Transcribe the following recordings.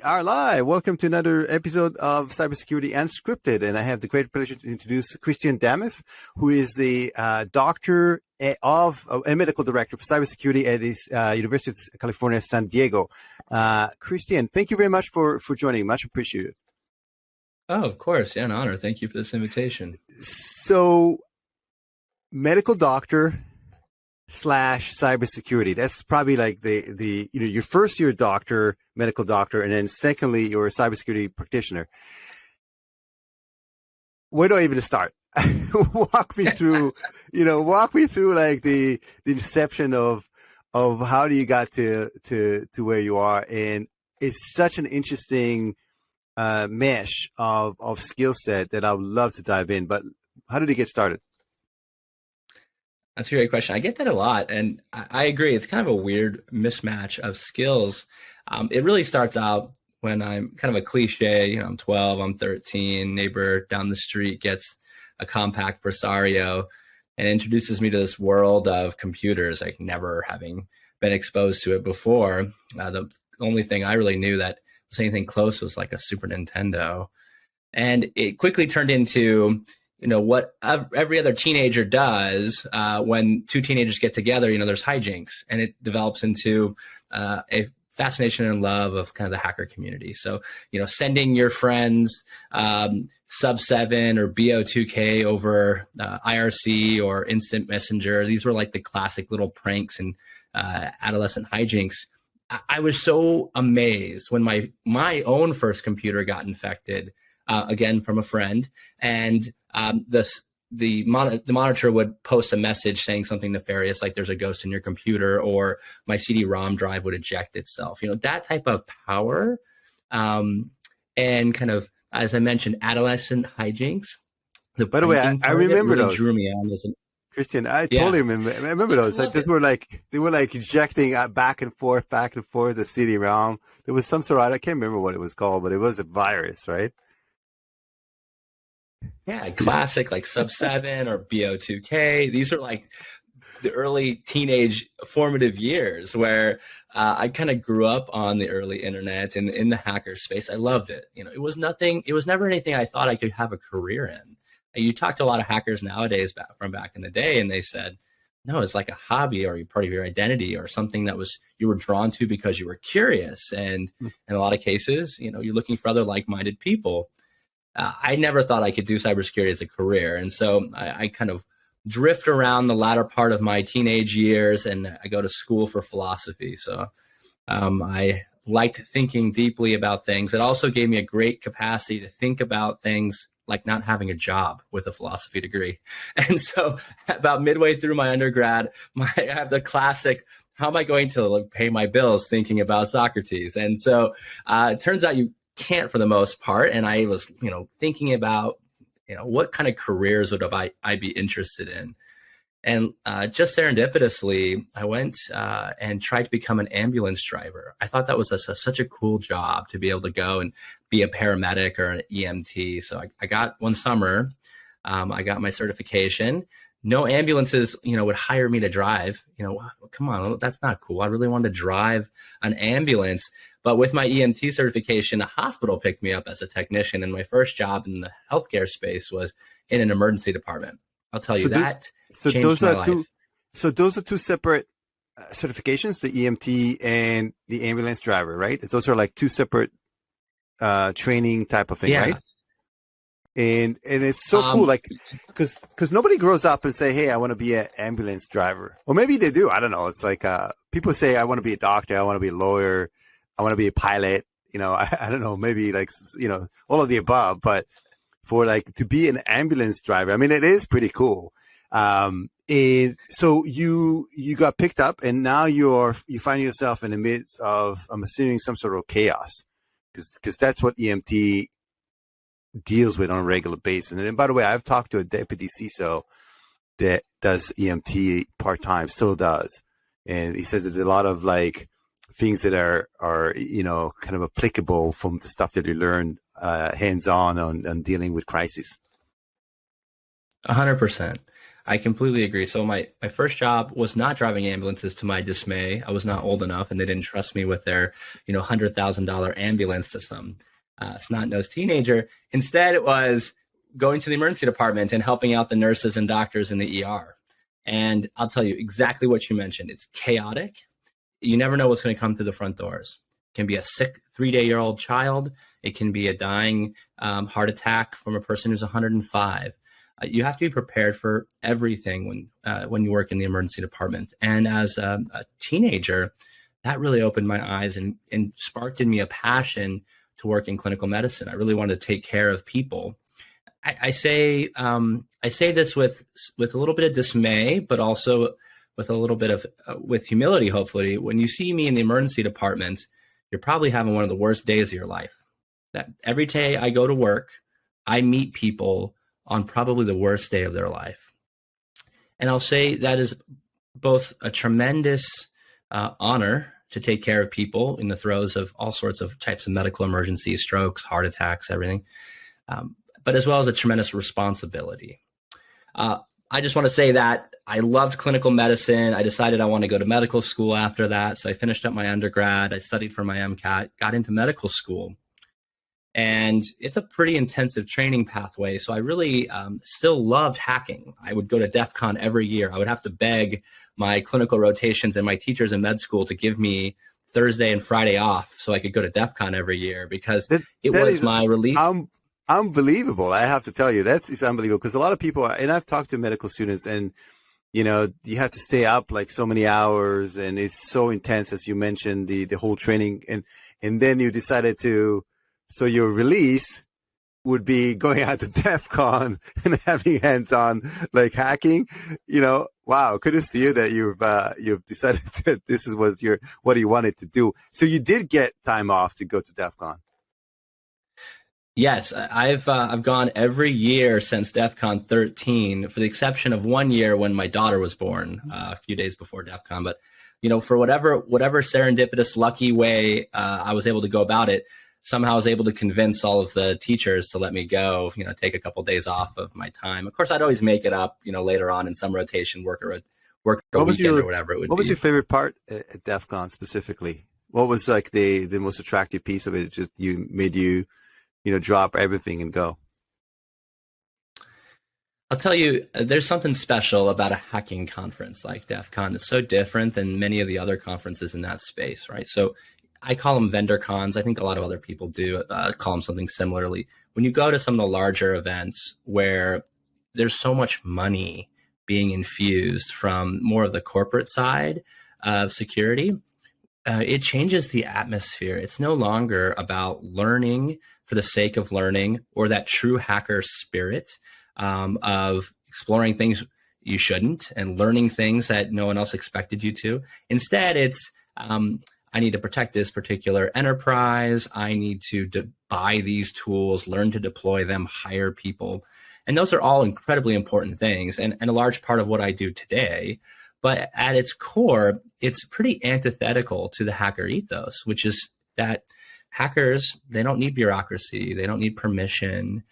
are live. Welcome to another episode of Cybersecurity Unscripted. And I have the great pleasure to introduce Christian Dameff, who is the doctor of a medical director for cybersecurity at his University of California, San Diego. Christian, thank you very much for joining. Much appreciated. Oh, of course. Yeah, an honor. Thank you for this invitation. So, medical doctor / cybersecurity. That's probably like the your first year doctor, medical doctor, and then secondly, you're a cybersecurity practitioner. Where do I even start? walk me through like the inception of how do you got to where you are. And it's such an interesting mesh of skill set that I would love to dive in. But how did you get started? That's a great question. I get that a lot. And I agree. It's kind of a weird mismatch of skills. It really starts out when I'm kind of a cliche, I'm 12, I'm 13, neighbor down the street gets a compact Presario and introduces me to this world of computers, like never having been exposed to it before. The only thing I really knew that was anything close was like a Super Nintendo. And it quickly turned into what every other teenager does when two teenagers get together, there's hijinks, and it develops into a fascination and love of kind of the hacker community. So, sending your friends Sub 7 or BO2K over IRC or Instant Messenger. These were like the classic little pranks and adolescent hijinks. I was so amazed when my own first computer got infected, again from a friend, and the monitor would post a message saying something nefarious, like there's a ghost in your computer, or my CD-ROM drive would eject itself. That type of power, and kind of, as I mentioned, adolescent hijinks. By the way, I remember really those. Drew me on as Christian, I totally remember. I remember those. Like, they were like ejecting back and forth the CD-ROM. There was some sort of, I can't remember what it was called, but it was a virus, right? Yeah, classic like Sub 7 or BO2K. These are like the early teenage formative years where I kind of grew up on the early internet and in the hacker space. I loved it. It was never anything I thought I could have a career in. You talk to a lot of hackers nowadays from back in the day, and they said, no, it's like a hobby or part of your identity or something that you were drawn to because you were curious. And in a lot of cases, you're looking for other like-minded people. I never thought I could do cybersecurity as a career. And so I kind of drift around the latter part of my teenage years, and I go to school for philosophy. So I liked thinking deeply about things. It also gave me a great capacity to think about things like not having a job with a philosophy degree. And so about midway through my undergrad, I have the classic, how am I going to pay my bills, thinking about Socrates? And so it turns out you can't for the most part. And I was, thinking about, what kind of careers would I be interested in? And just serendipitously, I went and tried to become an ambulance driver. I thought that was such a cool job to be able to go and be a paramedic or an EMT. So I got one summer, I got my certification. No ambulances, would hire me to drive. Come on, that's not cool. I really wanted to drive an ambulance. But with my EMT certification, a hospital picked me up as a technician. And my first job in the healthcare space was in an emergency department. I'll tell you that. So those are two separate certifications, the EMT and the ambulance driver, right? Those are like two separate training type of thing, right? And it's so cool, like, because nobody grows up and say, hey, I want to be an ambulance driver. Or maybe they do. I don't know. It's like people say, I want to be a doctor. I want to be a lawyer. I want to be a pilot. I don't know, maybe like, all of the above. But for like to be an ambulance driver, I mean, it is pretty cool. And so you got picked up, and now you find yourself in the midst of, I'm assuming, some sort of chaos, because that's what EMT deals with on a regular basis. And by the way, I've talked to a deputy CISO that does EMT part-time, still does. And he says that there's a lot of like things that are kind of applicable from the stuff that you learn hands-on on dealing with crisis. 100%. I completely agree. So my first job was not driving ambulances, to my dismay. I was not old enough, and they didn't trust me with their, $100,000 ambulance to some snot-nosed teenager. Instead, it was going to the emergency department and helping out the nurses and doctors in the ER. And I'll tell you exactly what you mentioned. It's chaotic. You never know what's going to come through the front doors. It can be a sick 3-day-old child. It can be a dying heart attack from a person who's 105. You have to be prepared for everything when you work in the emergency department. And as a teenager, that really opened my eyes and sparked in me a passion to work in clinical medicine. I really wanted to take care of people. I say this with a little bit of dismay, but also with a little bit of with humility. Hopefully, when you see me in the emergency department, you're probably having one of the worst days of your life. That every day I go to work, I meet people on probably the worst day of their life. And I'll say that is both a tremendous honor to take care of people in the throes of all sorts of types of medical emergencies, strokes, heart attacks, everything, but as well as a tremendous responsibility. I just want to say that I loved clinical medicine. I decided I want to go to medical school after that. So I finished up my undergrad. I studied for my MCAT, got into medical school. And it's a pretty intensive training pathway. So I really still loved hacking. I would go to DEFCON every year. I would have to beg my clinical rotations and my teachers in med school to give me Thursday and Friday off so I could go to DEFCON every year because it was my relief. Unbelievable. I have to tell you, it's unbelievable because a lot of people, and I've talked to medical students, and you have to stay up like so many hours, and it's so intense, as you mentioned, the whole training, and then you decided to. So your release would be going out to DEFCON and having hands-on like hacking. Wow, kudos to you that you've decided that this is what you wanted to do. So you did get time off to go to DEFCON. Yes, I've gone every year since DEFCON 13, for the exception of 1 year when my daughter was born, a few days before DEFCON. But for whatever serendipitous, lucky way I was able to go about it. Somehow I was able to convince all of the teachers to let me go, take a couple of days off of my time. Of course, I'd always make it up, later on in some rotation, work a weekend or whatever it would be. What was your favorite part at DEFCON specifically? What was like the most attractive piece of it? Just made you drop everything and go? I'll tell you, there's something special about a hacking conference like DEFCON. It's so different than many of the other conferences in that space, right? So I call them vendor cons. I think a lot of other people do call them something similarly. When you go to some of the larger events where there's so much money being infused from more of the corporate side of security, it changes the atmosphere. It's no longer about learning for the sake of learning or that true hacker spirit of exploring things you shouldn't and learning things that no one else expected you to. Instead, it's I need to protect this particular enterprise. I need to buy these tools, learn to deploy them, hire people. And those are all incredibly important things and a large part of what I do today. But at its core, it's pretty antithetical to the hacker ethos, which is that hackers, they don't need bureaucracy. They don't need permission.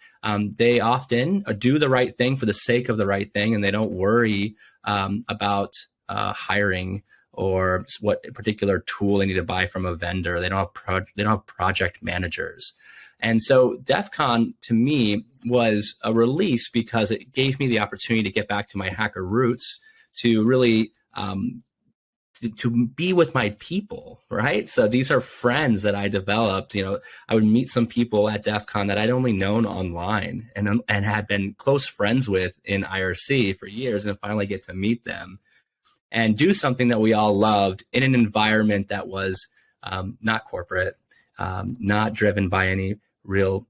They often do the right thing for the sake of the right thing, and they don't worry about hiring or what particular tool they need to buy from a vendor. They don't have project managers. And so DEFCON to me was a release because it gave me the opportunity to get back to my hacker roots, to really to be with my people, right? So these are friends that I developed. I would meet some people at DEFCON that I'd only known online and had been close friends with in IRC for years, and finally get to meet them and do something that we all loved in an environment that was not corporate, not driven by any real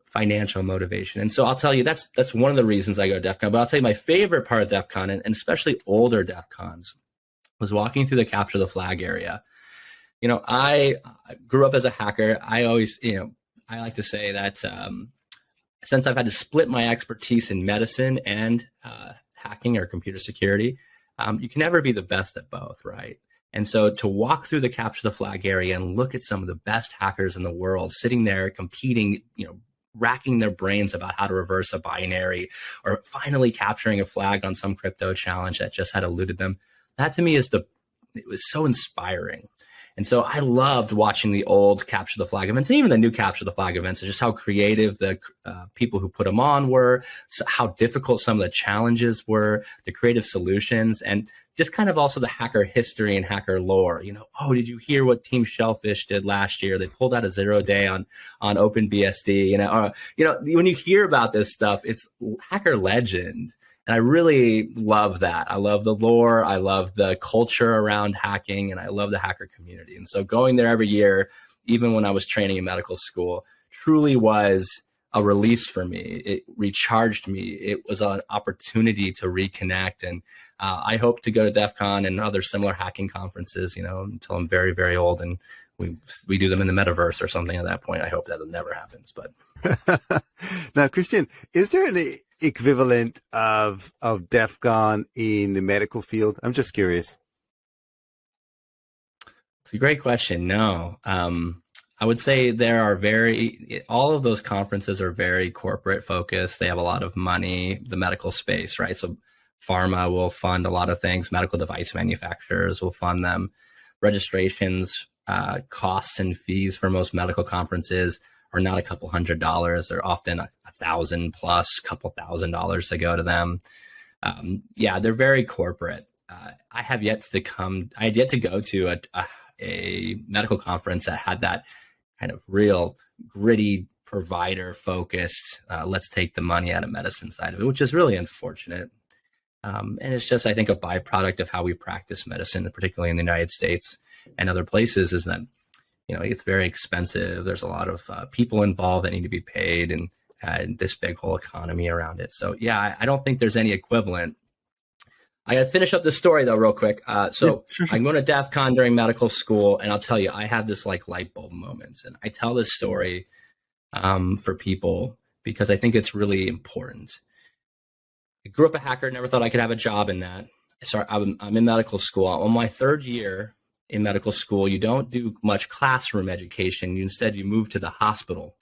financial motivation. And so I'll tell you, that's one of the reasons I go to DEFCON. But I'll tell you my favorite part of DEFCON, and especially older DEFCONs, was walking through the capture the flag area. I grew up as a hacker. I always, I like to say that since I've had to split my expertise in medicine and hacking or computer security, you can never be the best at both, right? And so to walk through the capture the flag area and look at some of the best hackers in the world sitting there competing, racking their brains about how to reverse a binary or finally capturing a flag on some crypto challenge that just had eluded them. That to me it was so inspiring. And so I loved watching the old capture the flag events and even the new capture the flag events, and just how creative the people who put them on were, so how difficult some of the challenges were, the creative solutions, and just kind of also the hacker history and hacker lore. Oh, did you hear what Team Shellfish did last year? They pulled out a 0-day on OpenBSD. When you hear about this stuff, it's hacker legend. And I really love that. I love the lore. I love the culture around hacking, and I love the hacker community. And so going there every year, even when I was training in medical school, truly was a release for me. It recharged me. It was an opportunity to reconnect. And I hope to go to DEFCON and other similar hacking conferences, until I'm very, very old, and we do them in the metaverse or something at that point. I hope that never happens. But now, Christian, is there any equivalent of DEFCON in the medical field? I'm just curious. It's a great question. No, I would say all of those conferences are very corporate focused. They have a lot of money, the medical space, right? So pharma will fund a lot of things. Medical device manufacturers will fund them. Registrations, costs and fees for most medical conferences are not a couple $100. They're often $1,000 plus, a couple $1,000 to go to them. They're very corporate. I had yet to go to a medical conference that had that kind of real gritty provider focused, let's take the money out of medicine side of it, which is really unfortunate. And it's just, I think, a byproduct of how we practice medicine, particularly in the United States and other places, is that it's very expensive. There's a lot of people involved that need to be paid, and this big whole economy around it. So yeah, I don't think there's any equivalent. I got to finish up this story though, real quick. Sure. I'm going to DEF CON during medical school, and I'll tell you, I have this like light bulb moments, and I tell this story for people because I think it's really important. I grew up a hacker, never thought I could have a job in that. So I'm in medical school. On my third year in medical school, you don't do much classroom education. Instead, you move to the hospital,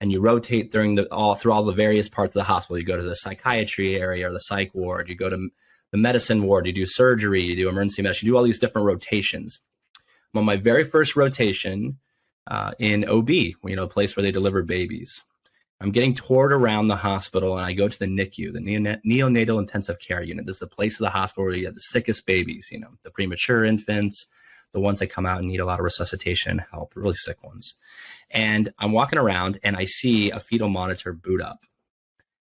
and you rotate through all the various parts of the hospital. You go to the psychiatry area or the psych ward. You go to the medicine ward. You do surgery. You do emergency medicine. You do all these different rotations. I'm on my very first rotation in OB, a place where they deliver babies. I'm getting toured around the hospital, and I go to the NICU, the neonatal intensive care unit. This is the place of the hospital where you have the sickest babies, the premature infants, the ones that come out and need a lot of resuscitation help, really sick ones. And I'm walking around, and I see a fetal monitor boot up.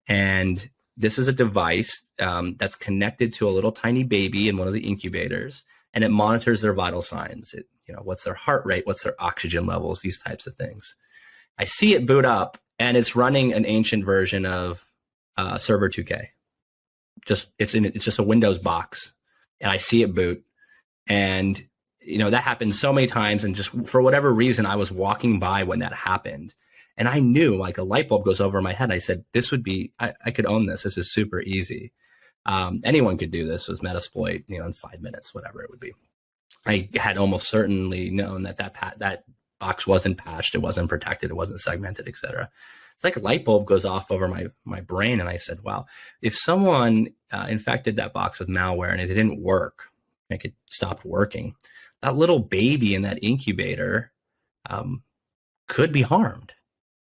And this is a device that's connected to a little tiny baby in one of the incubators, and it monitors their vital signs. What's their heart rate, what's their oxygen levels, these types of things. I see it boot up, and it's running an ancient version of Server 2K. It's just a Windows box, and I see it boot. And that happened so many times, and just for whatever reason, I was walking by when that happened, and I knew, like, a light bulb goes over my head. I said, "This would be I could own this. This is super easy. Anyone could do this. It was Metasploit, in 5 minutes, whatever it would be." I had almost certainly known that box wasn't patched, it wasn't protected, it wasn't segmented, etc. It's like a light bulb goes off over my brain, and I said, wow, if someone infected that box with malware and it didn't work, like it stopped working, that little baby in that incubator could be harmed,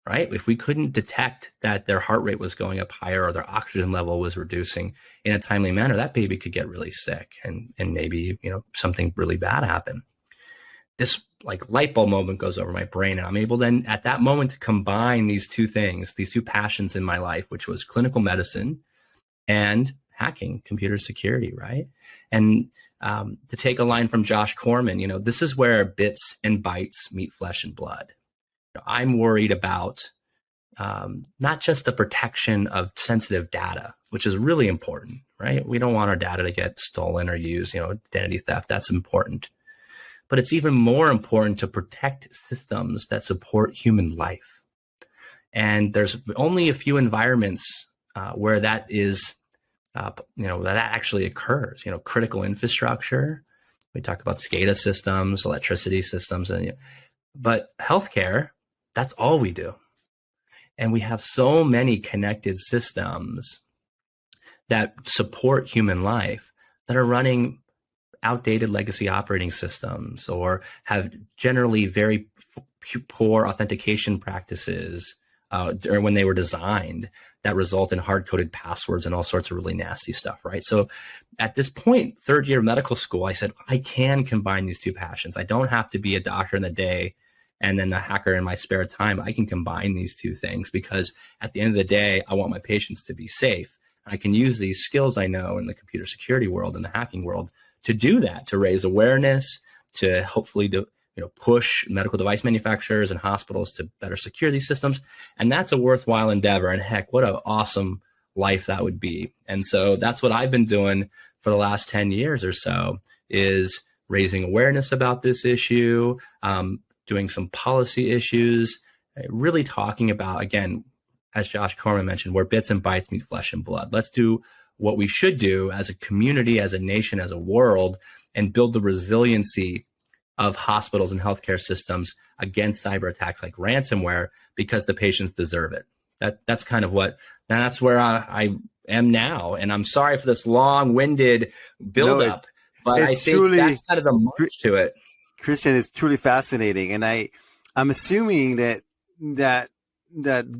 right? If we couldn't detect that their heart rate was going up higher or their oxygen level was reducing in a timely manner, that baby could get really sick, and maybe, something really bad happen. This like light bulb moment goes over my brain, and I'm able then at that moment to combine these two things, these two passions in my life, which was clinical medicine and hacking, computer security, right? And to take a line from Josh Corman, this is where bits and bytes meet flesh and blood. I'm worried about not just the protection of sensitive data, which is really important, right? We don't want our data to get stolen or used, identity theft, that's important. But it's even more important to protect systems that support human life. And there's only a few environments where that is, that actually occurs. Critical infrastructure. We talk about SCADA systems, electricity systems, but healthcare, that's all we do. And we have so many connected systems that support human life that are running outdated legacy operating systems or have generally very poor authentication practices when they were designed that result in hard-coded passwords and all sorts of really nasty stuff, right? So at this point, third year of medical school, I said, I can combine these two passions. I don't have to be a doctor in the day and then a hacker in my spare time. I can combine these two things because at the end of the day, I want my patients to be safe. I can use these skills I know in the computer security world and the hacking world to do that, to raise awareness, to hopefully push medical device manufacturers and hospitals to better secure these systems. And that's a worthwhile endeavor. And heck, what an awesome life that would be. And so that's what I've been doing for the last 10 years or so, is raising awareness about this issue, doing some policy issues, really talking about, again, as Josh Corman mentioned, where bits and bytes meet flesh and blood. Let's do what we should do as a community, as a nation, as a world, and build the resiliency of hospitals and healthcare systems against cyber attacks like ransomware, because the patients deserve it. That's kind of that's where I am now. And I'm sorry for this long-winded buildup, but I think truly, that's kind of the march to it. Christian, is truly fascinating. And I'm assuming that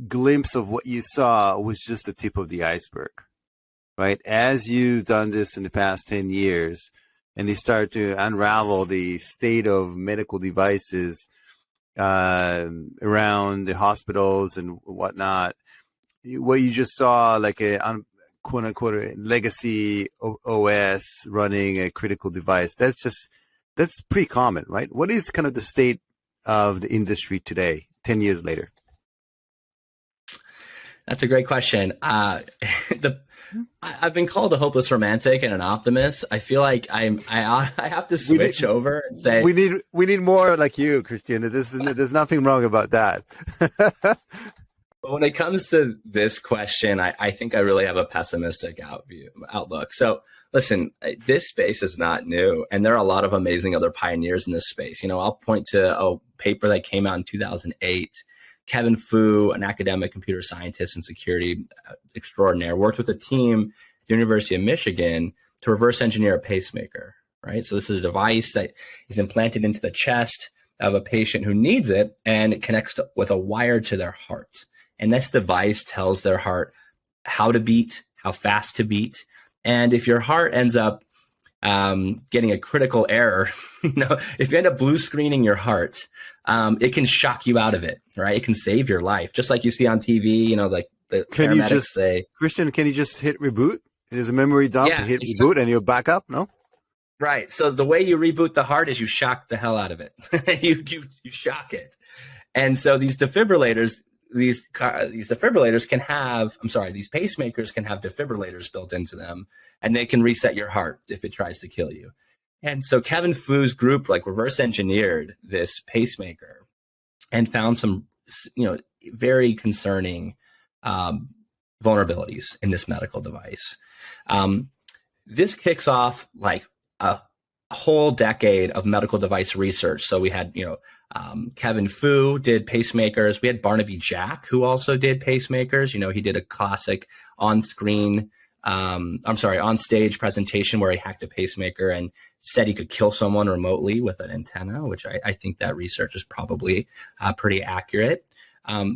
glimpse of what you saw was just the tip of the iceberg, right? As you've done this in the past 10 years and you start to unravel the state of medical devices around the hospitals and whatnot, what you just saw, like a quote unquote legacy OS running a critical device, that's pretty common, right? What is kind of the state of the industry today, 10 years later? That's a great question. I've been called a hopeless romantic and an optimist. I feel like I have to switch over and say we need more like you, Christian. There's nothing wrong about that. But when it comes to this question, I think I really have a pessimistic outlook. So listen, this space is not new, and there are a lot of amazing other pioneers in this space. I'll point to a paper that came out in 2008. Kevin Fu, an academic computer scientist and security extraordinaire, worked with a team at the University of Michigan to reverse engineer a pacemaker, right? So this is a device that is implanted into the chest of a patient who needs it, and it connects with a wire to their heart. And this device tells their heart how to beat, how fast to beat. And if your heart ends up getting a critical error, if you end up blue screening your heart, it can shock you out of it, right? It can save your life, just like you see on TV. Like the paramedics say, Christian, can you just hit reboot? It is a memory dump. Yeah, hit reboot and you'll back up. No, right. So the way you reboot the heart is you shock the hell out of it. you shock it, and so these defibrillators. These pacemakers can have defibrillators built into them, and they can reset your heart if it tries to kill you. And so Kevin Fu's group reverse engineered this pacemaker and found some, very concerning vulnerabilities in this medical device. This kicks off a whole decade of medical device research. So we had, Kevin Fu did pacemakers. We had Barnaby Jack, who also did pacemakers. He did a classic on-stage presentation where he hacked a pacemaker and said he could kill someone remotely with an antenna, which I think that research is probably pretty accurate.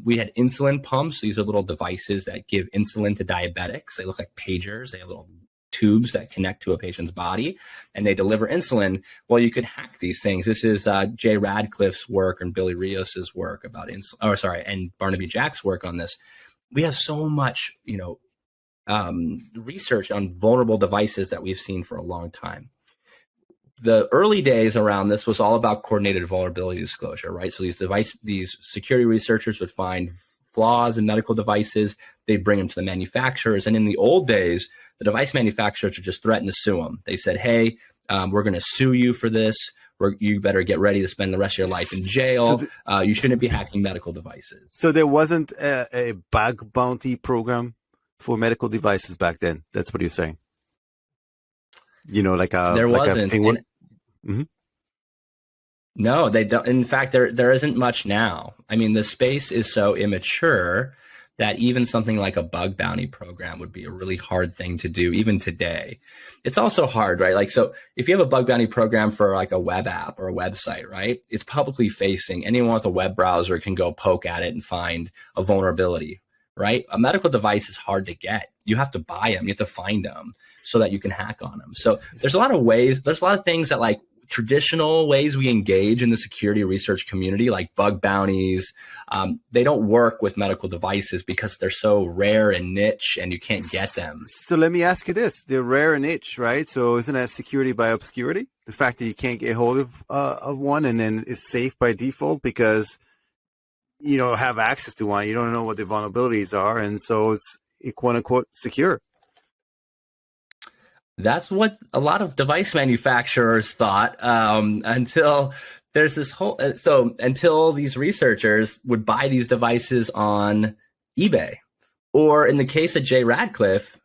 We had insulin pumps. These are little devices that give insulin to diabetics. They look like pagers. They have little tubes that connect to a patient's body, and they deliver insulin. Well, you could hack these things. This is Jay Radcliffe's work and Billy Rios's work about and Barnaby Jack's work on this. We have so much, research on vulnerable devices that we've seen for a long time. The early days around this was all about coordinated vulnerability disclosure, right? So these security researchers would find flaws in medical devices. They'd bring them to the manufacturers. And in the old days, the device manufacturers would just threaten to sue them. They said, hey, we're going to sue you for this. You better get ready to spend the rest of your life in jail. You shouldn't be hacking medical devices. So there wasn't a bug bounty program for medical devices back then. That's what you're saying. There wasn't. Mm-hmm. No, they don't. In fact, there isn't much now. I mean, the space is so immature that even something like a bug bounty program would be a really hard thing to do even today. It's also hard, right? Like, so if you have a bug bounty program for like a web app or a website, right? It's publicly facing. Anyone with a web browser can go poke at it and find a vulnerability, right? A medical device is hard to get. You have to buy them. You have to find them so that you can hack on them. So there's a lot of ways, there's a lot of things that like traditional ways we engage in the security research community, like bug bounties, they don't work with medical devices because they're so rare and niche and you can't get them. So let me ask you this. They're rare and niche, right? So isn't that security by obscurity? The fact that you can't get hold of one and then it's safe by default because you don't have access to one. You don't know what the vulnerabilities are. And so it's quote unquote secure. That's what a lot of device manufacturers thought until there's this whole, until these researchers would buy these devices on eBay. Or in the case of Jay Radcliffe,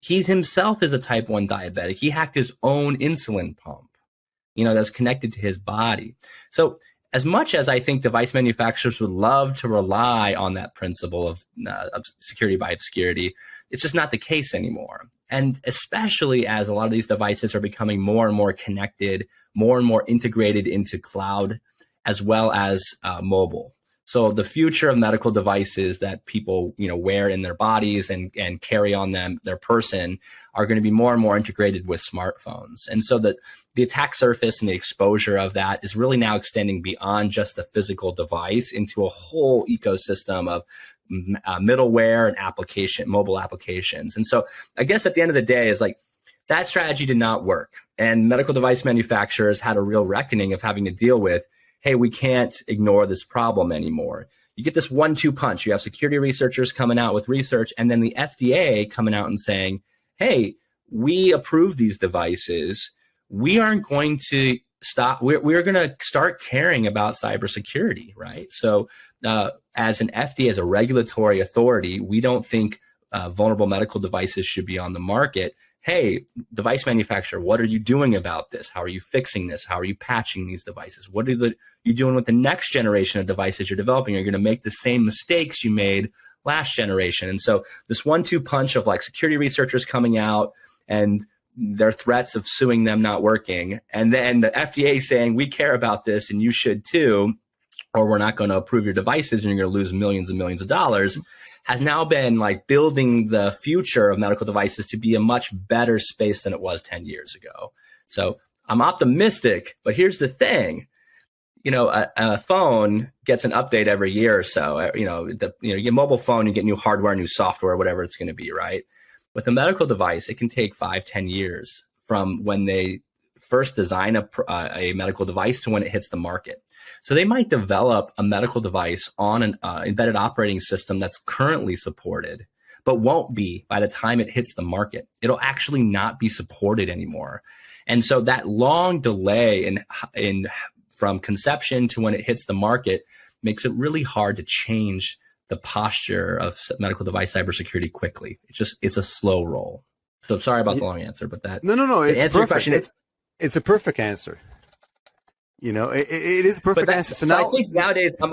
he himself is a type 1 diabetic. He hacked his own insulin pump, that's connected to his body. So as much as I think device manufacturers would love to rely on that principle of security by obscurity, it's just not the case anymore. And especially as a lot of these devices are becoming more and more connected, more and more integrated into cloud, as well as mobile. So the future of medical devices that people, wear in their bodies and carry on their person are going to be more and more integrated with smartphones. And so the attack surface and the exposure of that is really now extending beyond just the physical device into a whole ecosystem of middleware and mobile applications. And so I guess at the end of the day is like that strategy did not work. And medical device manufacturers had a real reckoning of having to deal with, hey, we can't ignore this problem anymore. You get this 1-2 punch. You have security researchers coming out with research and then the FDA coming out and saying, hey, we approve these devices. We aren't going to stop. We're going to start caring about cybersecurity, right? So as an FDA, as a regulatory authority, we don't think vulnerable medical devices should be on the market. Hey, device manufacturer, what are you doing about this? How are you fixing this? How are you patching these devices? What are you doing with the next generation of devices you're developing? You're going to make the same mistakes you made last generation. And so this 1-2 punch of like security researchers coming out and their threats of suing them not working, and then the FDA saying, we care about this and you should too, or we're not going to approve your devices and you're going to lose millions and millions of dollars, has now been like building the future of medical devices to be a much better space than it was 10 years ago. So I'm optimistic, but here's the thing. A phone gets an update every year or so. You get a mobile phone, you get new hardware, new software, whatever it's going to be, right? With a medical device, it can take 5-10 years from when they first design a medical device to when it hits the market. So they might develop a medical device on an embedded operating system that's currently supported, but won't be by the time it hits the market. It'll actually not be supported anymore. And so that long delay in from conception to when it hits the market makes it really hard to change the posture of medical device cybersecurity quickly. It's a slow roll. So sorry about the long answer, but that no, it's perfect. It's a perfect answer. It is a perfect answer. So now I think nowadays I'm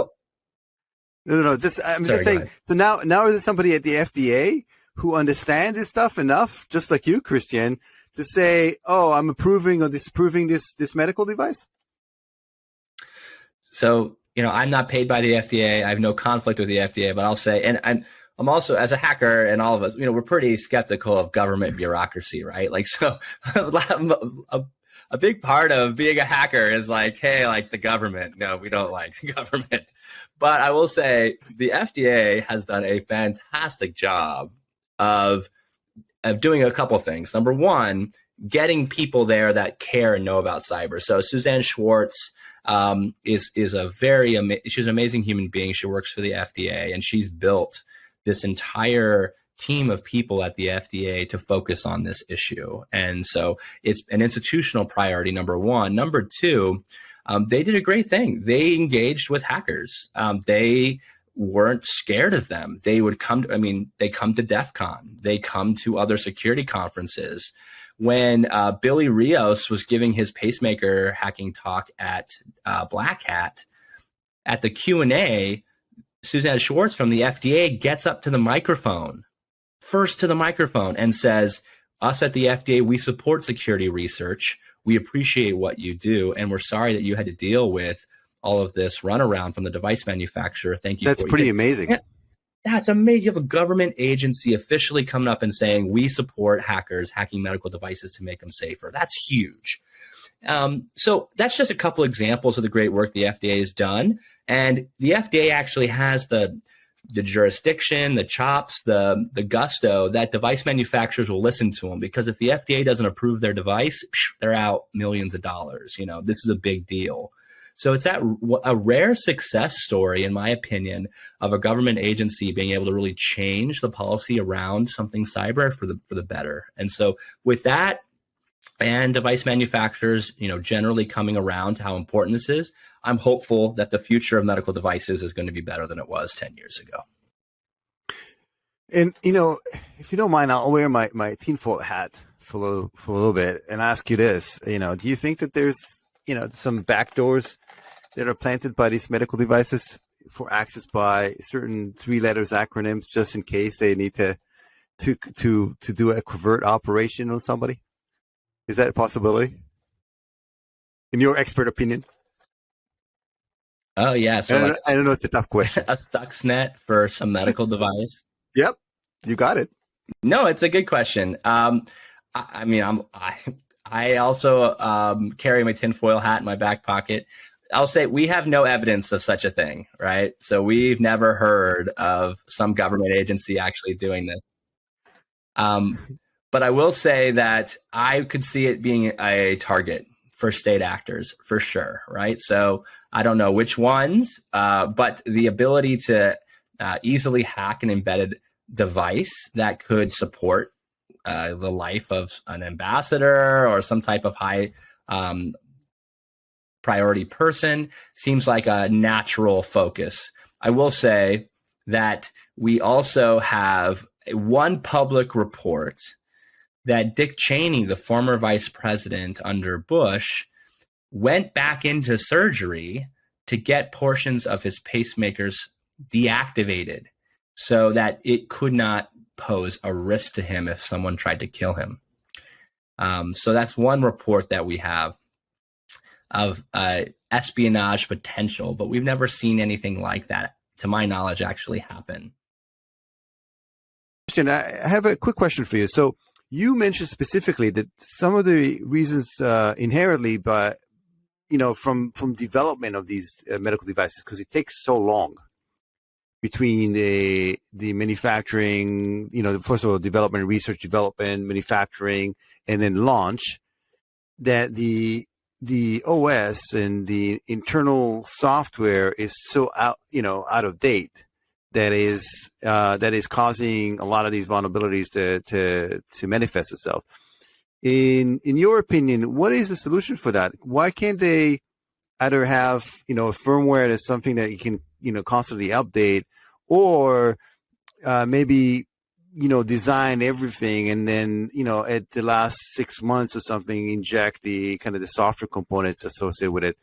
just saying. So now is there somebody at the FDA who understands this stuff enough, just like you, Christian, to say, "Oh, I'm approving or disapproving this medical device"? So I'm not paid by the FDA. I have no conflict with the FDA, but I'll say, and I'm also, as a hacker, and all of us, we're pretty skeptical of government bureaucracy, right? Like, so a big part of being a hacker is like, hey, like the government. No, we don't like the government. But I will say the FDA has done a fantastic job of doing a couple of things. Number one, getting people there that care and know about cyber. So Suzanne Schwartz is she's an amazing human being. She works for the FDA and she's built this entire team of people at the FDA to focus on this issue. And so it's an institutional priority, number one. Number two, they did a great thing. They engaged with hackers. They weren't scared of them. They would they come to DEFCON. They come to other security conferences. When Billy Rios was giving his pacemaker hacking talk at Blackhat, at the Q&A, Suzanne Schwartz from the FDA gets up to the microphone, first to the microphone, and says, us at the FDA, we support security research. We appreciate what you do, and we're sorry that you had to deal with all of this runaround from the device manufacturer. Thank you. That's pretty amazing. Yeah, that's amazing. You have a government agency officially coming up and saying, we support hackers hacking medical devices to make them safer. That's huge. So that's just a couple examples of the great work the FDA has done. And the FDA actually has the jurisdiction, the chops, the gusto that device manufacturers will listen to them, because if the FDA doesn't approve their device, they're out millions of dollars. You know, this is a big deal. So it's a rare success story, in my opinion, of a government agency being able to really change the policy around something cyber for the better. And so with that, and device manufacturers, you know, generally coming around to how important this is, I'm hopeful that the future of medical devices is going to be better than it was 10 years ago. And, you know, if you don't mind, I'll wear my tinfoil hat for a little bit and ask you this. You know, do you think that there's, you know, some backdoors that are planted by these medical devices for access by certain 3 letters acronyms, just in case they need to do a covert operation on somebody? Is that a possibility, in your expert opinion? Oh, yeah. So I don't know. It's a tough question. A Stuxnet for some medical device. Yep. You got it. No, it's a good question. I also carry my tinfoil hat in my back pocket. I'll say we have no evidence of such a thing, right? So we've never heard of some government agency actually doing this. But I will say that I could see it being a target for state actors for sure, right? So I don't know which ones, but the ability to easily hack an embedded device that could support the life of an ambassador or some type of high priority person seems like a natural focus. I will say that we also have one public report that Dick Cheney, the former vice president under Bush, went back into surgery to get portions of his pacemakers deactivated so that it could not pose a risk to him if someone tried to kill him. So that's one report that we have of espionage potential, but we've never seen anything like that, to my knowledge, actually happen. Christian, I have a quick question for you. So you mentioned specifically that some of the reasons inherently, but you know, from development of these medical devices, because it takes so long between the manufacturing, you know, first of all, development, research, development, manufacturing, and then launch, that the OS and the internal software is so out of date that is causing a lot of these vulnerabilities to manifest itself. In your opinion, what is the solution for that? Why can't they either have, you know, a firmware that's something that you can, you know, constantly update, or maybe, you know, design everything and then, you know, at the last 6 months or something, inject the kind of the software components associated with it?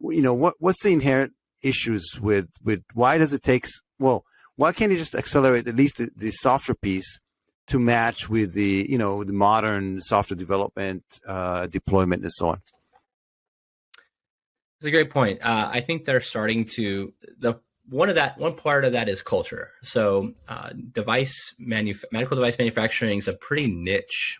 You know, what's the inherent issues with why does it take, well, why can't you just accelerate at least the software piece to match with the, you know, the modern software development, deployment, and so on? That's a great point. I think they're starting to one part of that is culture. So medical device manufacturing is a pretty niche,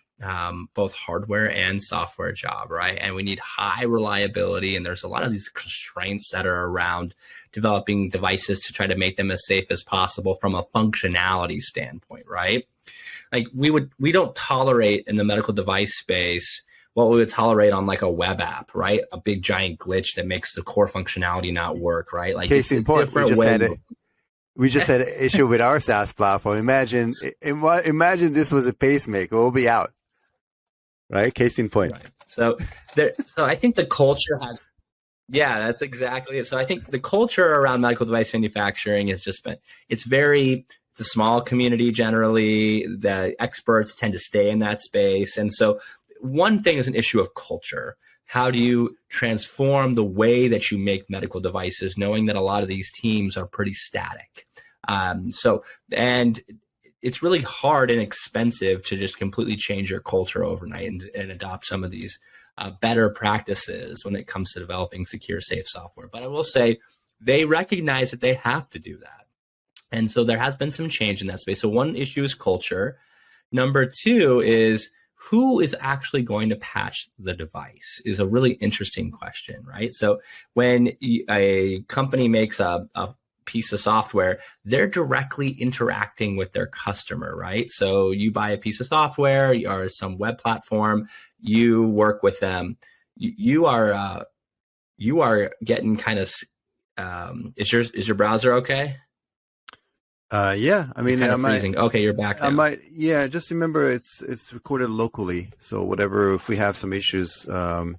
both hardware and software job, right? And we need high reliability, and there's a lot of these constraints that are around developing devices to try to make them as safe as possible from a functionality standpoint, right? Like we don't tolerate in the medical device space what we would tolerate on like a web app, right? A big giant glitch that makes the core functionality not work, right? Like case in point, we just had an issue with our SaaS platform. Imagine this was a pacemaker, we'll be out, right? Case in point. Right. So I think the culture has. Yeah, that's exactly it. So I think the culture around medical device manufacturing has just been, it's a small community generally. The experts tend to stay in that space. And so one thing is an issue of culture. How do you transform the way that you make medical devices, knowing that a lot of these teams are pretty static? And it's really hard and expensive to just completely change your culture overnight and adopt some of these better practices when it comes to developing secure, safe software. But I will say they recognize that they have to do that. And so there has been some change in that space. So one issue is culture. Number two is who is actually going to patch the device is a really interesting question, right? So when a company makes a piece of software, they're directly interacting with their customer, right? So you buy a piece of software or some web platform, you work with them. You are getting kind of. Is your browser okay? Yeah, I mean, freezing. Okay, you're back now. Just remember it's recorded locally. So whatever, if we have some issues, it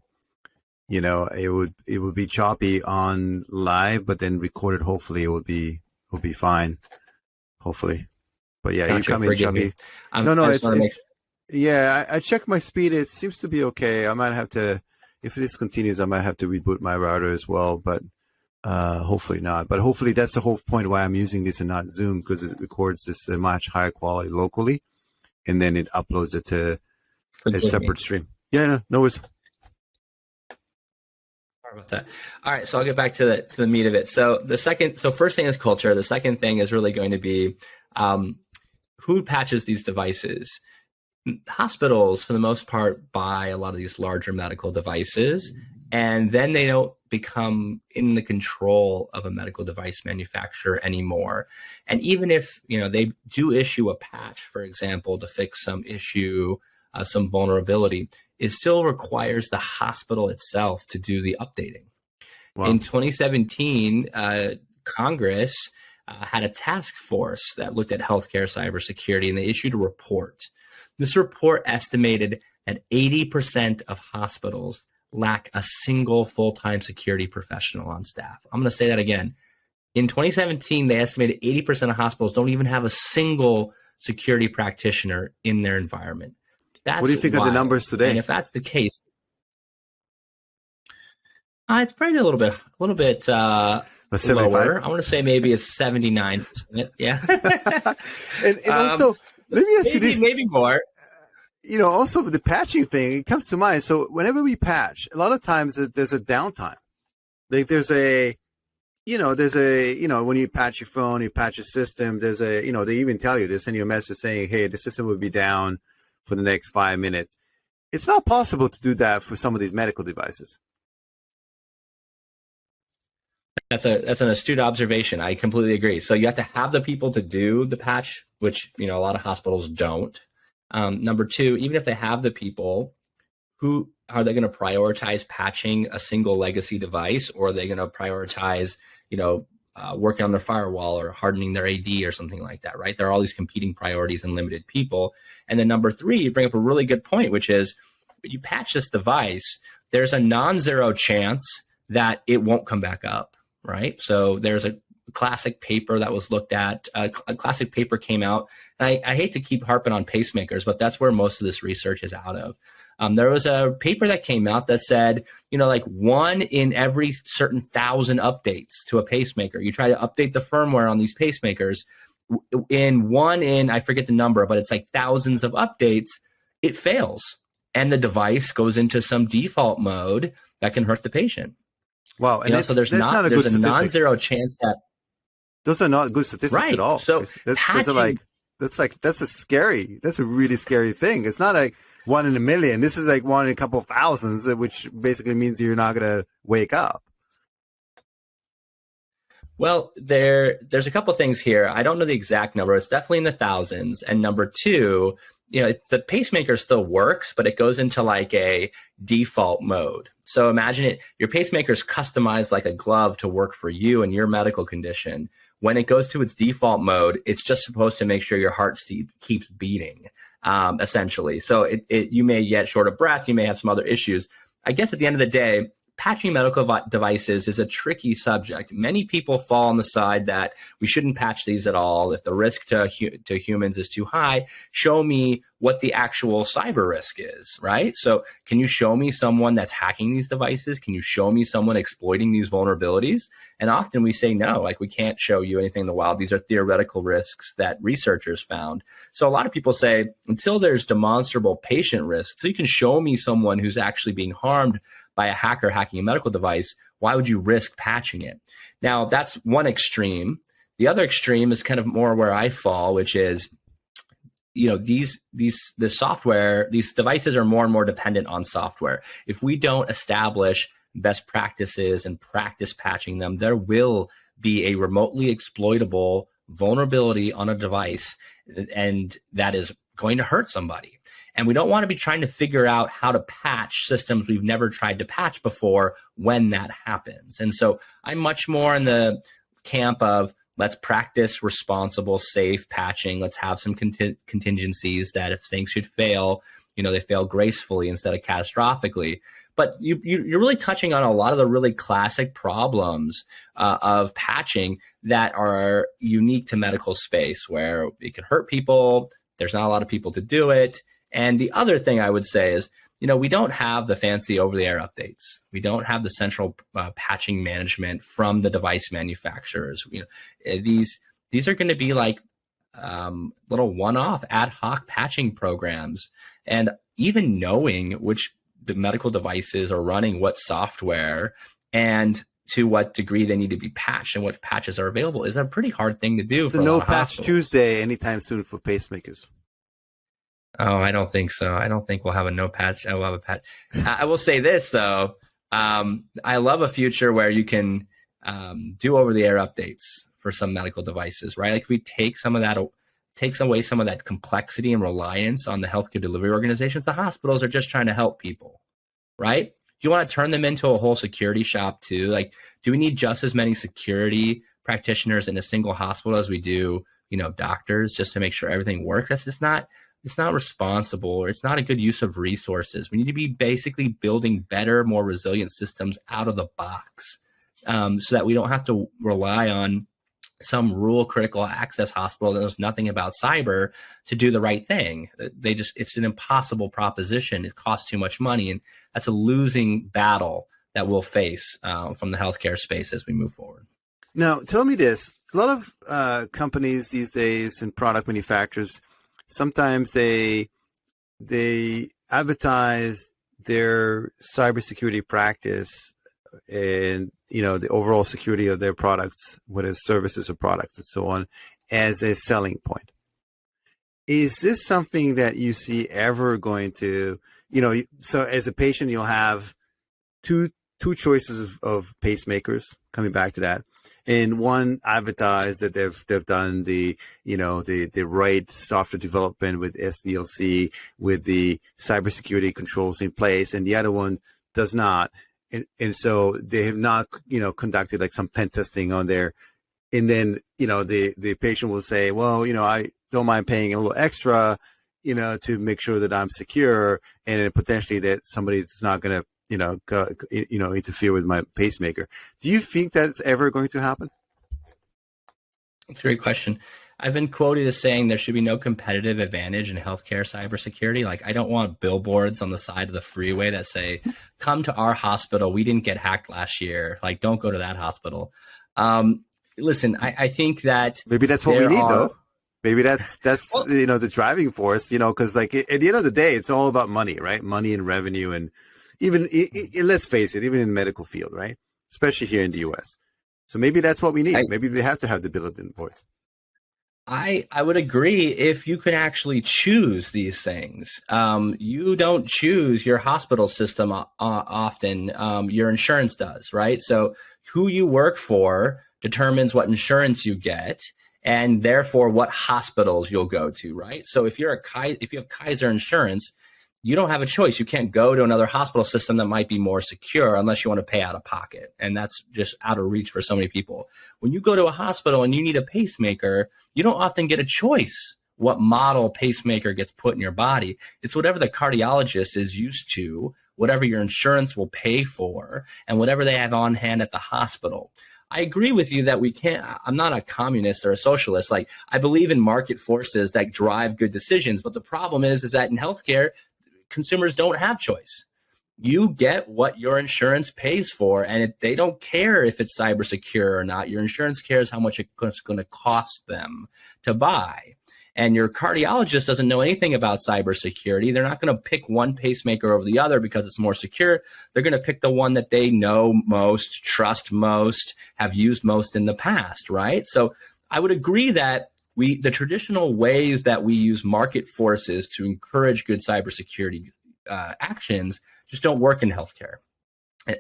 would be choppy on live, but then recorded, hopefully it would be fine. Hopefully. But yeah, you come in choppy. I checked my speed. It seems to be okay. I might have to, if this continues, I might have to reboot my router as well, but hopefully not. But hopefully that's the whole point why I'm using this and not Zoom, because it records this a much higher quality locally, and then it uploads it to a separate stream. Yeah, no worries. Sorry about that. All right, so I'll get back to the meat of it. So first thing is culture. The second thing is really going to be who patches these devices. Hospitals, for the most part, buy a lot of these larger medical devices, and then they don't become in the control of a medical device manufacturer anymore. And even if they do issue a patch, for example, to fix some issue, some vulnerability, it still requires the hospital itself to do the updating. Wow. In 2017, Congress had a task force that looked at healthcare cybersecurity, and they issued a report. This report estimated that 80% of hospitals lack a single full-time security professional on staff. I'm going to say that again. In 2017, they estimated 80% of hospitals don't even have a single security practitioner in their environment. That's what do you think wild. Of the numbers today? And if that's the case, it's probably a little bit lower. I want to say maybe it's 79%. Yeah. and also, let me ask you this. Maybe more. Also the patching thing, it comes to mind. So whenever we patch, a lot of times there's a downtime. Like when you patch your phone, you patch your system, they even tell you, they send you a message saying, hey, the system will be down for the next 5 minutes. It's not possible to do that for some of these medical devices. That's an astute observation. I completely agree. So you have to have the people to do the patch, which, a lot of hospitals don't. Number two, even if they have the people, who are they going to prioritize patching a single legacy device, or are they going to prioritize, working on their firewall or hardening their AD or something like that, right? There are all these competing priorities and limited people. And then number three, you bring up a really good point, which is when you patch this device, there's a non-zero chance that it won't come back up, right? So there's a classic paper that was looked at, a classic paper came out. And I hate to keep harping on pacemakers, but that's where most of this research is out of. There was a paper that came out that said, like 1 in every certain 1,000 updates to a pacemaker, you try to update the firmware on these pacemakers, I forget the number, but it's like thousands of updates, it fails. And the device goes into some default mode that can hurt the patient. Wow. And so there's a non-zero chance that. Those are not good statistics at all. So that's a really scary thing. It's not like 1 in a million. This is like 1 in a couple of thousands, which basically means you're not going to wake up. Well, there's a couple of things here. I don't know the exact number. It's definitely in the thousands. And number two, the pacemaker still works, but it goes into like a default mode. So imagine it, your pacemaker is customized like a glove to work for you and your medical condition. When it goes to its default mode, it's just supposed to make sure your heart keeps beating, essentially. So you may get short of breath, you may have some other issues. I guess at the end of the day, patching medical devices is a tricky subject. Many people fall on the side that we shouldn't patch these at all. If the risk to humans is too high, show me what the actual cyber risk is, right? So can you show me someone that's hacking these devices? Can you show me someone exploiting these vulnerabilities? And often we say no, like we can't show you anything in the wild. These are theoretical risks that researchers found. So a lot of people say until there's demonstrable patient risk, so you can show me someone who's actually being harmed by a hacker hacking a medical device, why would you risk patching it? Now, that's one extreme. The other extreme is kind of more where I fall, which is, you know, the software, these devices are more and more dependent on software. If we don't establish best practices and practice patching them, there will be a remotely exploitable vulnerability on a device, and that is going to hurt somebody. And we don't want to be trying to figure out how to patch systems we've never tried to patch before when that happens. And so I'm much more in the camp of let's practice responsible, safe patching. Let's have some contingencies that if things should fail, you know, they fail gracefully instead of catastrophically. But you're really touching on a lot of the really classic problems of patching that are unique to medical space, where it can hurt people. There's not a lot of people to do it. And the other thing I would say is, you know, we don't have the fancy over-the-air updates. We don't have the central patching management from the device manufacturers. You know, these are going to be like little one-off ad hoc patching programs. And even knowing which the medical devices are running what software and to what degree they need to be patched and what patches are available is a pretty hard thing to do. So no patch Tuesday anytime soon for pacemakers. Oh, I don't think so. I don't think we'll have a no patch. I will have a patch. I will say this though. I love a future where you can do over-the-air updates for some medical devices, right? Like if we take some of that, takes away some of that complexity and reliance on the healthcare delivery organizations. The hospitals are just trying to help people, right? You want to turn them into a whole security shop too? Like, do we need just as many security practitioners in a single hospital as we do, you know, doctors, just to make sure everything works? That's just not. It's not responsible, or it's not a good use of resources. We need to be basically building better, more resilient systems out of the box, so that we don't have to rely on some rural critical access hospital that knows nothing about cyber to do the right thing. It's an impossible proposition. It costs too much money, and that's a losing battle that we'll face from the healthcare space as we move forward. Now, tell me this. A lot of companies these days and product manufacturers, sometimes they advertise their cybersecurity practice and, you know, the overall security of their products, whether it's services or products and so on, as a selling point. Is this something that you see ever going to, you know, so as a patient, you'll have two choices of pacemakers, coming back to that. And one advertised that they've done the, you know, the right software development with SDLC, with the cybersecurity controls in place, and the other one does not. And so they have not, you know, conducted like some pen testing on there. And then, you know, the patient will say, well, you know, I don't mind paying a little extra, you know, to make sure that I'm secure, and then potentially that somebody's not going to, interfere with my pacemaker. Do you think that's ever going to happen? That's a great question. I've been quoted as saying there should be no competitive advantage in healthcare cybersecurity. Like, I don't want billboards on the side of the freeway that say, come to our hospital. We didn't get hacked last year. Like, don't go to that hospital. Listen, I think that maybe that's what we need, though. Maybe that's well, you know, the driving force, you know, because like at the end of the day, it's all about money, right? Money and revenue, and even let's face it, even in the medical field, right? Especially here in the U.S. So maybe that's what we need. Maybe they have to have the bulletin boards. I would agree if you could actually choose these things. You don't choose your hospital system often. Your insurance does, right? So who you work for determines what insurance you get, and therefore what hospitals you'll go to, right? So if you have Kaiser Insurance, you don't have a choice. You can't go to another hospital system that might be more secure unless you want to pay out of pocket. And that's just out of reach for so many people. When you go to a hospital and you need a pacemaker, you don't often get a choice what model pacemaker gets put in your body. It's whatever the cardiologist is used to, whatever your insurance will pay for and whatever they have on hand at the hospital. I agree with you that we can't, I'm not a communist or a socialist. Like, I believe in market forces that drive good decisions. But the problem is that in healthcare, consumers don't have choice. You get what your insurance pays for, and they don't care if it's cyber secure or not. Your insurance cares how much it's going to cost them to buy. And your cardiologist doesn't know anything about cybersecurity. They're not going to pick one pacemaker over the other because it's more secure. They're going to pick the one that they know most, trust most, have used most in the past, right? So I would agree that the traditional ways that we use market forces to encourage good cybersecurity actions just don't work in healthcare.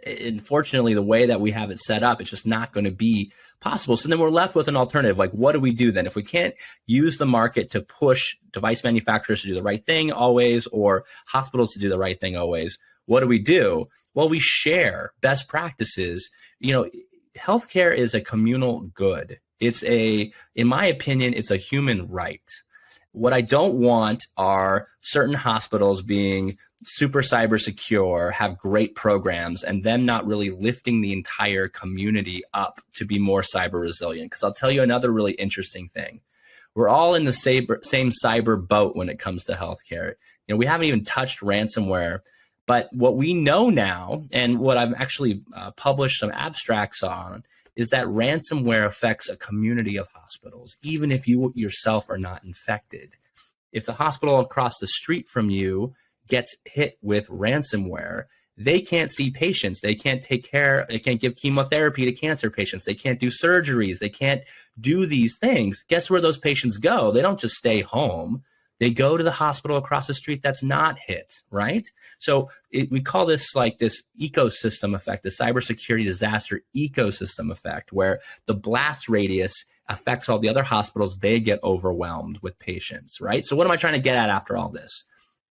Unfortunately, the way that we have it set up, it's just not going to be possible. So then we're left with an alternative. Like, what do we do then? If we can't use the market to push device manufacturers to do the right thing always, or hospitals to do the right thing always, what do? Well, we share best practices. You know, healthcare is a communal good. In my opinion, it's a human right. What I don't want are certain hospitals being super cyber secure, have great programs, and them not really lifting the entire community up to be more cyber resilient. Because I'll tell you another really interesting thing. We're all in the same cyber boat when it comes to healthcare. You know, we haven't even touched ransomware, but what we know now, and what I've actually published some abstracts on, is that ransomware affects a community of hospitals, even if you yourself are not infected. If the hospital across the street from you gets hit with ransomware, they can't see patients. They can't take care. They can't give chemotherapy to cancer patients. They can't do surgeries. They can't do these things. Guess where those patients go? They don't just stay home. They go to the hospital across the street that's not hit, right? So we call this like this ecosystem effect, the cybersecurity disaster ecosystem effect, where the blast radius affects all the other hospitals. They get overwhelmed with patients, right? So what am I trying to get at after all this?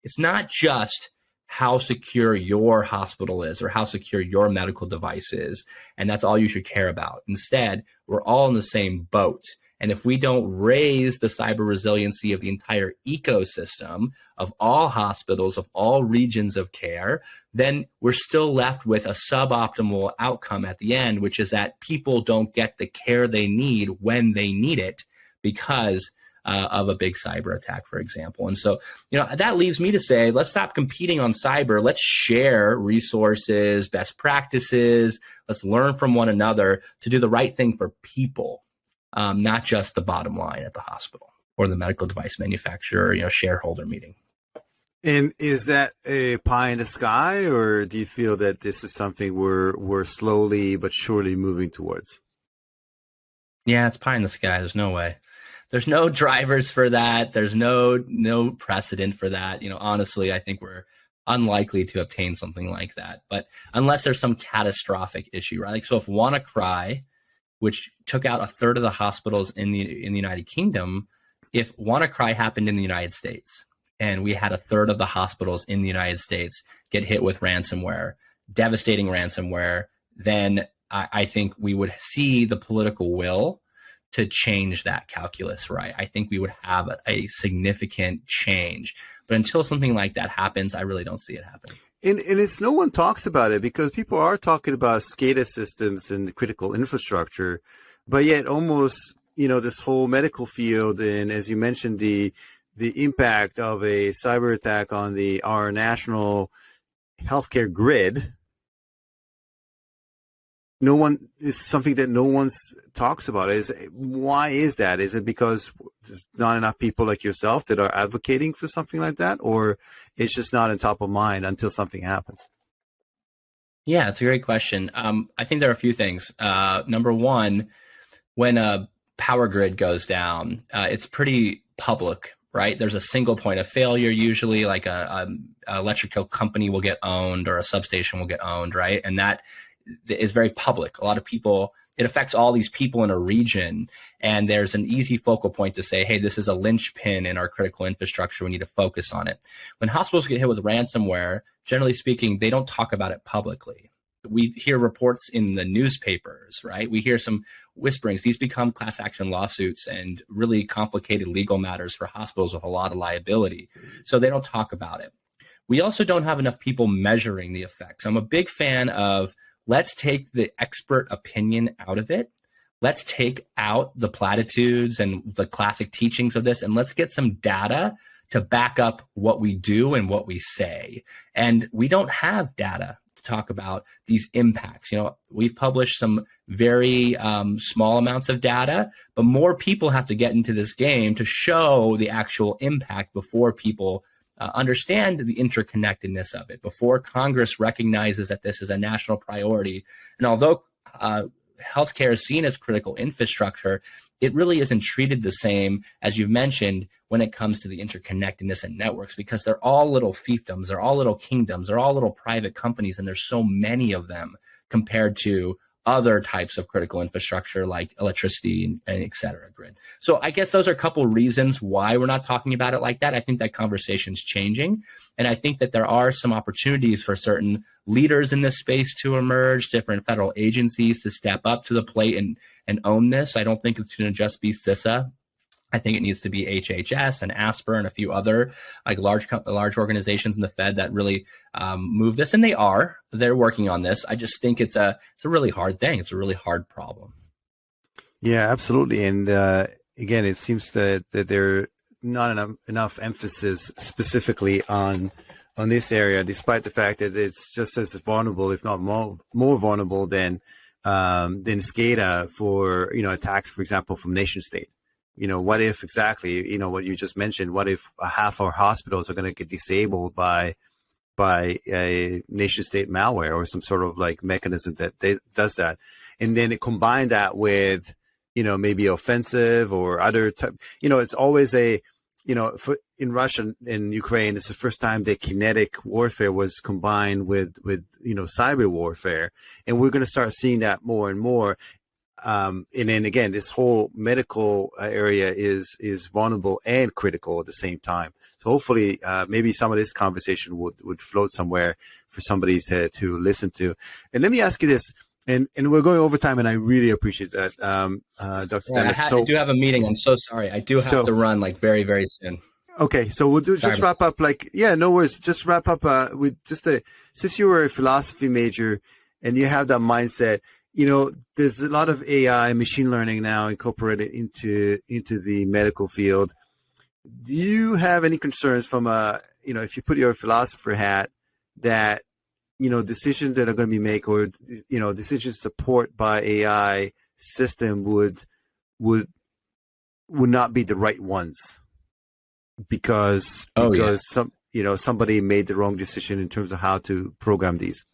It's not just how secure your hospital is or how secure your medical device is, and that's all you should care about. Instead, we're all in the same boat. And if we don't raise the cyber resiliency of the entire ecosystem of all hospitals, of all regions of care, then we're still left with a suboptimal outcome at the end, which is that people don't get the care they need when they need it because of a big cyber attack, for example. And so, you know, that leaves me to say, let's stop competing on cyber. Let's share resources, best practices. Let's learn from one another to do the right thing for people. Not just the bottom line at the hospital or the medical device manufacturer, you know, shareholder meeting. And is that a pie in the sky, or do you feel that this is something we're slowly but surely moving towards? Yeah, it's pie in the sky. There's no way. There's no drivers for that. There's no precedent for that. You know, honestly, I think we're unlikely to obtain something like that. But unless there's some catastrophic issue, right? Like, so if WannaCry, which took out a third of the hospitals in the United Kingdom, if WannaCry happened in the United States and we had a third of the hospitals in the United States get hit with ransomware, devastating ransomware, then I think we would see the political will to change that calculus, right? I think we would have a significant change. But until something like that happens, I really don't see it happening. And it's no one talks about it because people are talking about SCADA systems and critical infrastructure, but yet almost, you know, this whole medical field, and as you mentioned, the impact of a cyber attack on our national healthcare grid, is something that no one talks about. Why is that? Is it because there's not enough people like yourself that are advocating for something like that, or it's just not on top of mind until something happens? Yeah, it's a great question. I think there are a few things. Number one, when a power grid goes down, it's pretty public, right? There's a single point of failure, usually like a electrical company will get owned or a substation will get owned, right? And that is very public. A lot of people, it affects all these people in a region, and there's an easy focal point to say, hey, this is a linchpin in our critical infrastructure. We need to focus on it. When hospitals get hit with ransomware, generally speaking, they don't talk about it publicly. We hear reports in the newspapers, right? We hear some whisperings. These become class action lawsuits and really complicated legal matters for hospitals with a lot of liability. So they don't talk about it. we also don't have enough people measuring the effects. I'm a big fan of, let's take the expert opinion out of it. Let's take out the platitudes and the classic teachings of this, and let's get some data to back up what we do and what we say. And we don't have data to talk about these impacts. We've published some very small amounts of data, but more people have to get into this game to show the actual impact before people understand the interconnectedness of it, before Congress recognizes that this is a national priority. And although healthcare is seen as critical infrastructure, it really isn't treated the same, as you've mentioned, when it comes to the interconnectedness and networks, because they're all little fiefdoms, they're all little kingdoms, they're all little private companies, and there's so many of them compared to other types of critical infrastructure like electricity and et cetera, grid. So I guess those are a couple of reasons why we're not talking about it like that. I think that conversation's changing. And I think that there are some opportunities for certain leaders in this space to emerge, different federal agencies to step up to the plate and own this. I don't think it's going to just be CISA. I think it needs to be HHS and ASPR and a few other large organizations in the Fed that really move this, and they're working on this. I just think it's a really hard thing. It's a really hard problem. Yeah, absolutely. And again, it seems that there not enough emphasis specifically on this area, despite the fact that it's just as vulnerable, if not more vulnerable than SCADA for attacks, for example, from nation state. What if exactly, what you just mentioned, what if half our hospitals are going to get disabled by a nation state malware or some sort of mechanism that does that? And then combine that with, maybe offensive or other type, it's always in Russia and Ukraine, it's the first time that kinetic warfare was combined with cyber warfare. And we're going to start seeing that more and more. And then again, this whole medical area is vulnerable and critical at the same time. So hopefully, maybe some of this conversation would float somewhere for somebody to listen to. And let me ask you this, and we're going over time, and I really appreciate that, Dr. Dameff. I do have a meeting. I'm so sorry. I do have to run very, very soon. Okay, so we'll just wrap up. No worries. Just wrap up with since you were a philosophy major and you have that mindset. There's a lot of AI, machine learning now incorporated into the medical field. Do you have any concerns from if you put your philosopher hat, that decisions that are going to be made, or decisions support by AI system would not be the right ones because somebody made the wrong decision in terms of how to program these?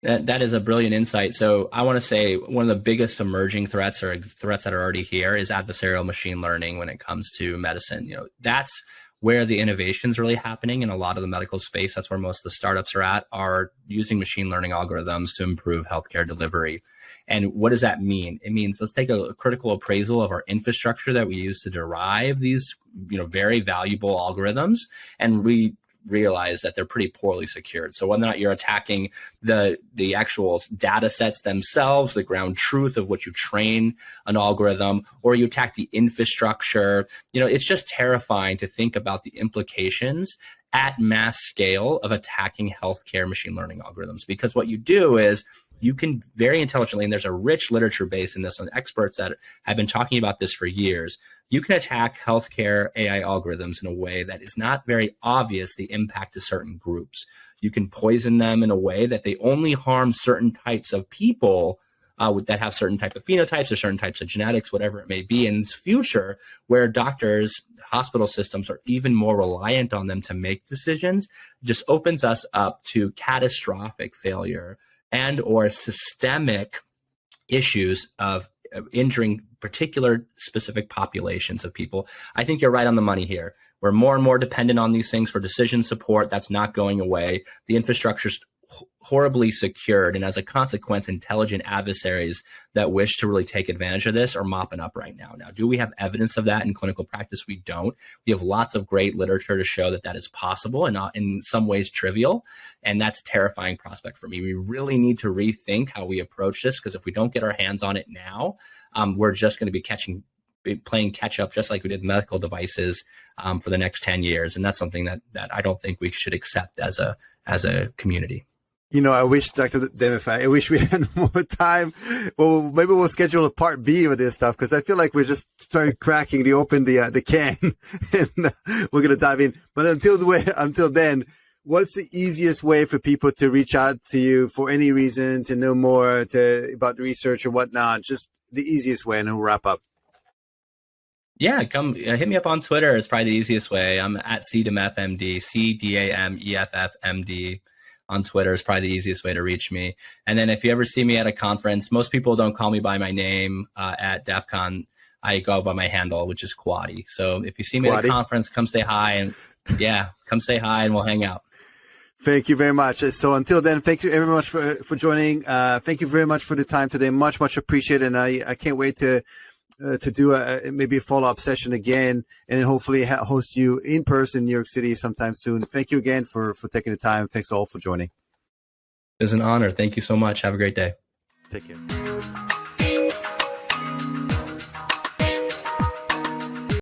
That is a brilliant insight. So I want to say one of the biggest emerging threats, or threats that are already here, is adversarial machine learning when it comes to medicine. That's where the innovation is really happening in a lot of the medical space. That's where most of the startups are using machine learning algorithms to improve healthcare delivery. And what does that mean? It means let's take a critical appraisal of our infrastructure that we use to derive these, very valuable algorithms, and we realize that they're pretty poorly secured. So whether or not you're attacking the actual data sets themselves, the ground truth of what you train an algorithm, or you attack the infrastructure, it's just terrifying to think about the implications at mass scale of attacking healthcare machine learning algorithms. Because what you do is you can very intelligently, and there's a rich literature base in this, and experts that have been talking about this for years, you can attack healthcare AI algorithms in a way that is not very obvious the impact to certain groups. You can poison them in a way that they only harm certain types of people that have certain type of phenotypes or certain types of genetics, whatever it may be. In the future, where doctors, hospital systems are even more reliant on them to make decisions, just opens us up to catastrophic failure and or systemic issues of injuring particular specific populations of people. I think you're right on the money here. We're more and more dependent on these things for decision support. That's not going away. The infrastructure's horribly secured, and as a consequence, intelligent adversaries that wish to really take advantage of this are mopping up right now. Now, do we have evidence of that in clinical practice? We don't. We have lots of great literature to show that that is possible and not in some ways trivial, and that's a terrifying prospect for me. We really need to rethink how we approach this, because if we don't get our hands on it now, we're just going to be catching playing catch up, just like we did medical devices for the next 10 years. And that's something that I don't think we should accept as a community. I wish, Dr. Dameff, I wish we had more time. Well, maybe we'll schedule a part B of this stuff, because I feel like we're just starting cracking the can, and we're going to dive in. But until then, what's the easiest way for people to reach out to you for any reason, to know more about research or whatnot? Just the easiest way, and we'll wrap up. Yeah, come hit me up on Twitter. It's probably the easiest way. I'm at CDameffMD, CDAMEFFMD. On Twitter is probably the easiest way to reach me. And then if you ever see me at a conference, most people don't call me by my name at DEFCON. I go by my handle, which is Quaddy. So if you see me at a conference, come say hi, and come say hi, and we'll hang out. Thank you very much. So until then, thank you very much for joining. Thank you very much for the time today. Much appreciated. And I can't wait to do maybe a follow-up session again, and hopefully host you in person in New York City sometime soon. Thank you again for taking the time. Thanks all for joining. It was an honor. Thank you so much. Have a great day. Take care.